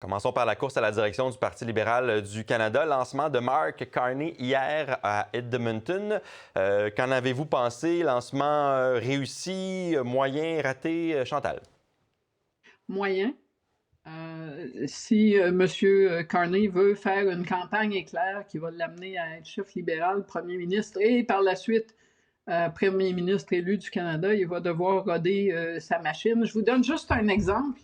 Commençons par la course à la direction du Parti libéral du Canada. Lancement de Mark Carney hier à Edmonton. Qu'en avez-vous pensé? Lancement réussi, moyen, raté? Chantal? Moyen. Si M. Carney veut faire une campagne éclair qui va l'amener à être chef libéral, premier ministre et par la suite premier ministre élu du Canada, il va devoir roder sa machine. Je vous donne juste un exemple.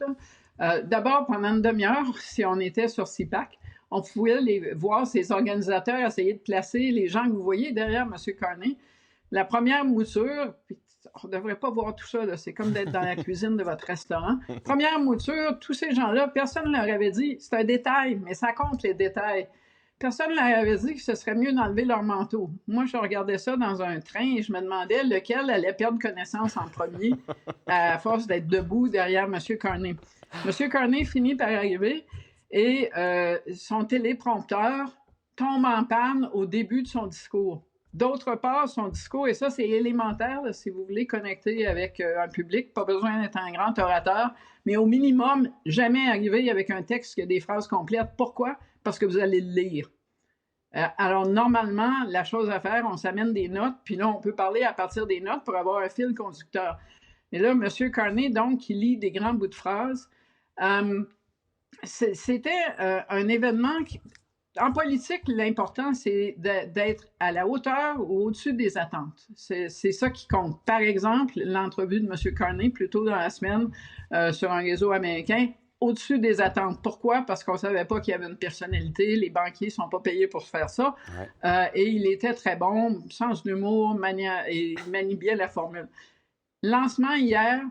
D'abord, pendant une demi-heure, si on était sur CIPAC, on pouvait voir ces organisateurs essayer de placer les gens que vous voyez derrière M. Carney. La première mouture, on ne devrait pas voir tout ça, là, c'est comme d'être dans la cuisine de votre restaurant. Première mouture, tous ces gens-là, personne ne leur avait dit, c'est un détail, mais ça compte les détails. Personne ne leur avait dit que ce serait mieux d'enlever leur manteau. Moi, je regardais ça dans un train et je me demandais lequel allait perdre connaissance en premier à force d'être debout derrière M. Carney. M. Carney finit par arriver et son téléprompteur tombe en panne au début de son discours. D'autre part, son discours, et ça c'est élémentaire là, si vous voulez connecter avec un public, pas besoin d'être un grand orateur, mais au minimum, jamais arriver avec un texte qui a des phrases complètes. Pourquoi? Parce que vous allez le lire. Alors normalement, la chose à faire, on s'amène des notes, puis là on peut parler à partir des notes pour avoir un fil conducteur. Mais là, M. Carney, donc, qui lit des grands bouts de phrases, c'était un événement qui... En politique, l'important, c'est d'être à la hauteur ou au-dessus des attentes. C'est ça qui compte. Par exemple, l'entrevue de M. Carney, plus tôt dans la semaine, sur un réseau américain, au-dessus des attentes. Pourquoi? Parce qu'on ne savait pas qu'il y avait une personnalité. Les banquiers ne sont pas payés pour faire ça. Ouais. Et il était très bon, sens d'humour, et il manie bien la formule. Lancement hier,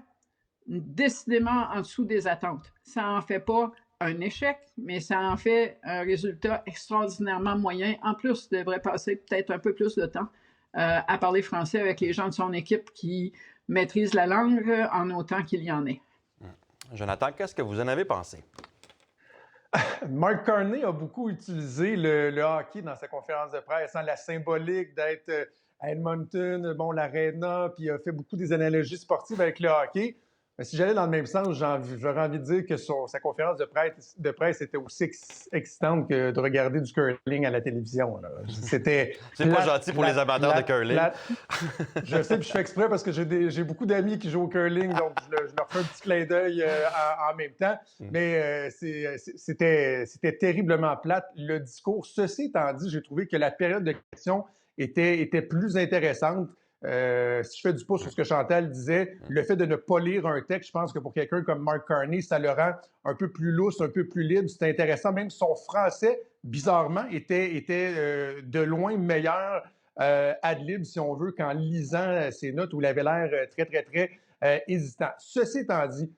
décidément en dessous des attentes. Ça n'en fait pas un échec, mais ça en fait un résultat extraordinairement moyen. En plus, il devrait passer peut-être un peu plus de temps à parler français avec les gens de son équipe qui maîtrisent la langue en autant qu'il y en ait. Jonathan, qu'est-ce que vous en avez pensé? Mark Carney a beaucoup utilisé le hockey dans sa conférence de presse, la symbolique d'être à Edmonton, l'Arena, puis il a fait beaucoup des analogies sportives avec le hockey. Mais si j'allais dans le même sens, j'aurais envie de dire que sa conférence de presse était aussi excitante que de regarder du curling à la télévision. Là. C'est pas gentil pour les amateurs de curling. Je sais, puis je fais exprès parce que j'ai beaucoup d'amis qui jouent au curling, donc je leur fais un petit clin d'œil en même temps. Mais c'était terriblement plate, le discours. Ceci étant dit, j'ai trouvé que la période de questions était plus intéressante. Si je fais du pouce sur ce que Chantal disait, le fait de ne pas lire un texte, je pense que pour quelqu'un comme Mark Carney, ça le rend un peu plus lousse, un peu plus libre. C'est intéressant. Même son français, bizarrement, était de loin meilleur ad lib, si on veut, qu'en lisant ses notes où il avait l'air très, très, très hésitant. Ceci étant dit,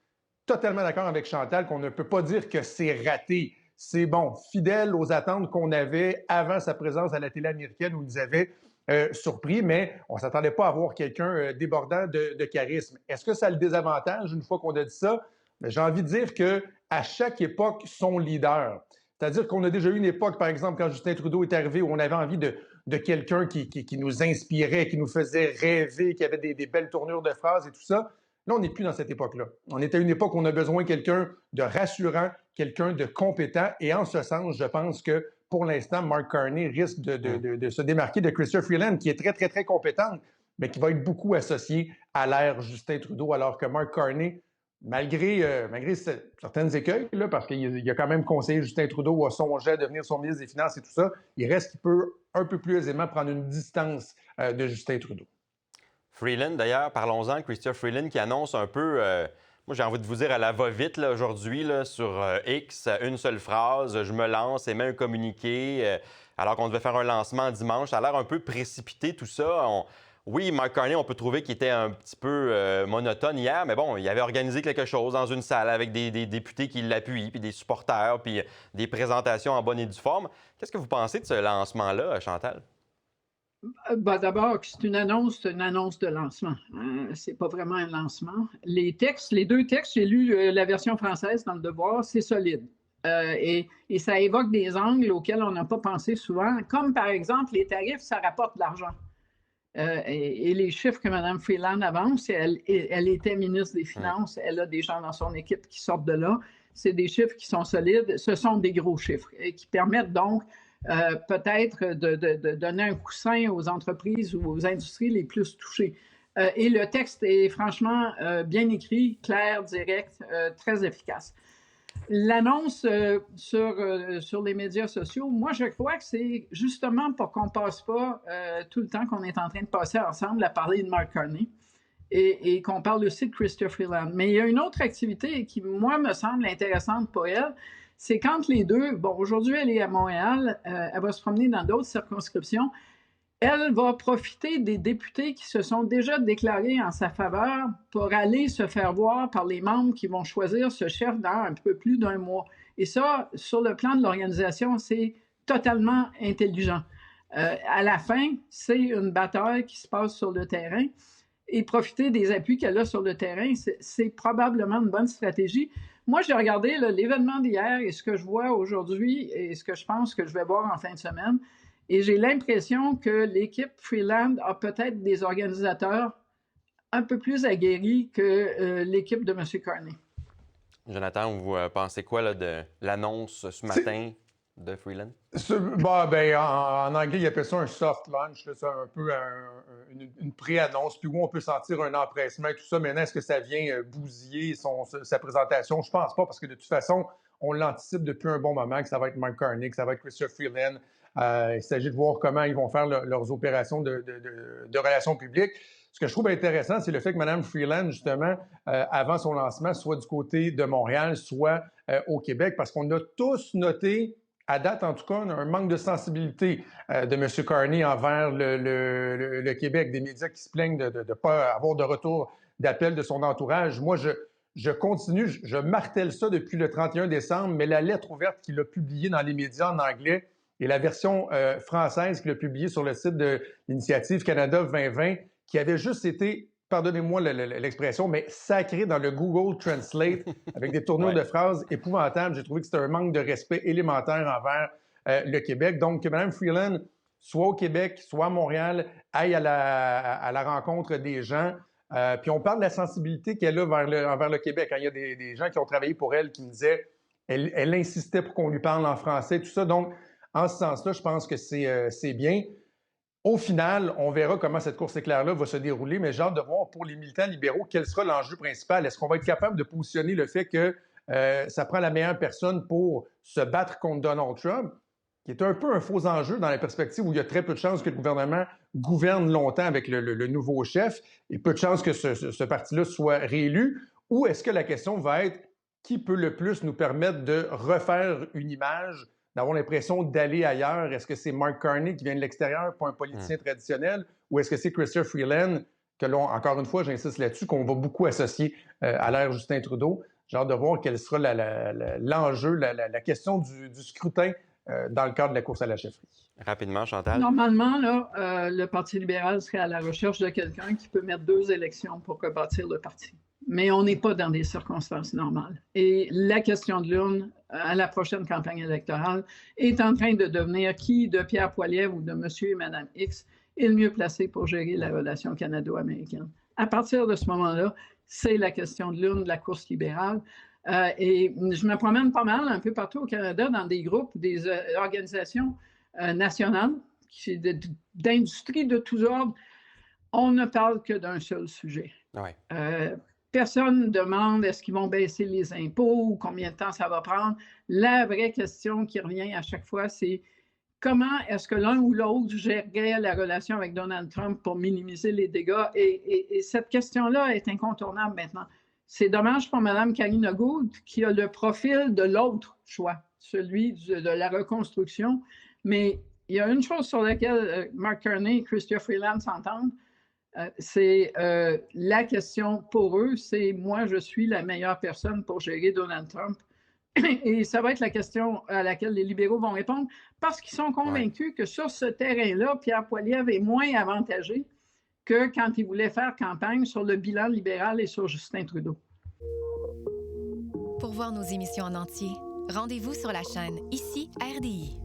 totalement d'accord avec Chantal qu'on ne peut pas dire que c'est raté. C'est fidèle aux attentes qu'on avait avant sa présence à la télé américaine où ils avaient surpris, mais on ne s'attendait pas à voir quelqu'un débordant de charisme. Est-ce que ça le désavantage une fois qu'on a dit ça? J'ai envie de dire qu'à chaque époque, son leader. C'est-à-dire qu'on a déjà eu une époque, par exemple, quand Justin Trudeau est arrivé, où on avait envie de quelqu'un qui nous inspirait, qui nous faisait rêver, qui avait des belles tournures de phrases et tout ça. Là, on n'est plus dans cette époque-là. On est à une époque où on a besoin de quelqu'un de rassurant, quelqu'un de compétent. Et en ce sens, je pense que pour l'instant, Mark Carney risque de se démarquer de Chrystia Freeland, qui est très, très, très compétente, mais qui va être beaucoup associée à l'ère Justin Trudeau, alors que Mark Carney, malgré certaines écueils, là, parce qu'il a quand même conseillé Justin Trudeau à songer à devenir son ministre des Finances et tout ça, il reste qu'il peut un peu plus aisément prendre une distance de Justin Trudeau. Freeland, d'ailleurs, parlons-en, Chrystia Freeland qui annonce un peu, moi j'ai envie de vous dire à la va-vite là, aujourd'hui là, sur X, une seule phrase, je me lance, émets un communiqué, alors qu'on devait faire un lancement dimanche. Ça a l'air un peu précipité tout ça. Oui, Mark Carney, on peut trouver qu'il était un petit peu monotone hier, mais bon, il avait organisé quelque chose dans une salle avec des députés qui l'appuient, puis des supporters, puis des présentations en bonne et due forme. Qu'est-ce que vous pensez de ce lancement-là, Chantal? D'abord, c'est une annonce de lancement. C'est pas vraiment un lancement. Les deux textes, j'ai lu la version française dans Le Devoir, c'est solide. Et ça évoque des angles auxquels on n'a pas pensé souvent, comme par exemple les tarifs, ça rapporte de l'argent. Et les chiffres que Mme Freeland avance, elle était ministre des Finances, elle a des gens dans son équipe qui sortent de là. c'est des chiffres qui sont solides. Ce sont des gros chiffres et qui permettent donc peut-être de donner un coussin aux entreprises ou aux industries les plus touchées. Et le texte est franchement bien écrit, clair, direct, très efficace. L'annonce sur les médias sociaux, moi, je crois que c'est justement pour qu'on ne passe pas tout le temps qu'on est en train de passer ensemble à parler de Mark Carney et qu'on parle aussi de Chrystia Freeland. Mais il y a une autre activité qui, moi, me semble intéressante pour elle, c'est quand les deux, bon, aujourd'hui, elle est à Montréal, elle va se promener dans d'autres circonscriptions, elle va profiter des députés qui se sont déjà déclarés en sa faveur pour aller se faire voir par les membres qui vont choisir ce chef dans un peu plus d'un mois. Et ça, sur le plan de l'organisation, c'est totalement intelligent. À la fin, c'est une bataille qui se passe sur le terrain et profiter des appuis qu'elle a sur le terrain, c'est probablement une bonne stratégie. Moi, j'ai regardé l'événement d'hier et ce que je vois aujourd'hui et ce que je pense que je vais voir en fin de semaine. Et j'ai l'impression que l'équipe Freeland a peut-être des organisateurs un peu plus aguerris que l'équipe de M. Carney. Jonathan, vous pensez quoi là, de l'annonce ce matin de Freeland? En anglais, ils appellent ça un soft launch. C'est un peu une pré-annonce, puis où on peut sentir un empressement et tout ça. Maintenant, est-ce que ça vient bousiller sa présentation? Je pense pas, parce que de toute façon, on l'anticipe depuis un bon moment, que ça va être Mark Carney, que ça va être Chrystia Freeland. Il s'agit de voir comment ils vont faire leurs opérations de relations publiques. Ce que je trouve intéressant, c'est le fait que Mme Freeland, justement, avant son lancement, soit du côté de Montréal, soit au Québec, parce qu'on a tous noté, à date en tout cas, un manque de sensibilité de M. Carney envers le Québec, des médias qui se plaignent de ne pas avoir de retour d'appel de son entourage. Moi, je continue, je martèle ça depuis le 31 décembre, mais la lettre ouverte qu'il a publiée dans les médias en anglais et la version française qu'il a publiée sur le site de l'Initiative Canada 2020, qui avait juste été, pardonnez-moi l'expression, mais sacrée dans le Google Translate avec des tournures de phrases épouvantables. J'ai trouvé que c'était un manque de respect élémentaire envers le Québec. Donc, que Mme Freeland soit au Québec, soit à Montréal, aille à la rencontre des gens. Puis on parle de la sensibilité qu'elle a envers le Québec. Il y a des gens qui ont travaillé pour elle qui me disaient elle insistait pour qu'on lui parle en français, tout ça. Donc, en ce sens-là, je pense que c'est bien. Au final, on verra comment cette course éclair-là va se dérouler, mais j'ai hâte de voir pour les militants libéraux quel sera l'enjeu principal. Est-ce qu'on va être capable de positionner le fait que ça prend la meilleure personne pour se battre contre Donald Trump, qui est un peu un faux enjeu dans la perspective où il y a très peu de chances que le gouvernement gouverne longtemps avec le nouveau chef et peu de chances que ce parti-là soit réélu? Ou est-ce que la question va être qui peut le plus nous permettre de refaire une image, d'avoir l'impression d'aller ailleurs? Est-ce que c'est Mark Carney qui vient de l'extérieur, pas un politicien traditionnel, ou est-ce que c'est Chrystia Freeland, que l'on, encore une fois, j'insiste là-dessus, qu'on va beaucoup associer à l'ère Justin Trudeau? J'ai hâte de voir quel sera l'enjeu, la question du scrutin dans le cadre de la course à la chefferie. Rapidement, Chantal. Normalement, là, le Parti libéral serait à la recherche de quelqu'un qui peut mettre 2 élections pour rebâtir le parti. Mais on n'est pas dans des circonstances normales. Et la question de l'urne à la prochaine campagne électorale est en train de devenir qui de Pierre Poilievre ou de M. et Mme X est le mieux placé pour gérer la relation canado-américaine. À partir de ce moment-là, c'est la question de l'urne de la course libérale. Et je me promène pas mal un peu partout au Canada dans des groupes, des organisations nationales, d'industries de tous ordres. On ne parle que d'un seul sujet. Ouais. Personne ne demande est-ce qu'ils vont baisser les impôts ou combien de temps ça va prendre. La vraie question qui revient à chaque fois, c'est comment est-ce que l'un ou l'autre gérerait la relation avec Donald Trump pour minimiser les dégâts? Et cette question-là est incontournable maintenant. C'est dommage pour Mme Karine Gould qui a le profil de l'autre choix, celui de la reconstruction. Mais il y a une chose sur laquelle Mark Carney et Chrystia Freeland s'entendent, c'est la question pour eux, c'est moi, je suis la meilleure personne pour gérer Donald Trump. Et ça va être la question à laquelle les libéraux vont répondre parce qu'ils sont convaincus que sur ce terrain-là, Pierre Poilievre est moins avantagé que quand il voulait faire campagne sur le bilan libéral et sur Justin Trudeau. Pour voir nos émissions en entier, rendez-vous sur la chaîne Ici RDI.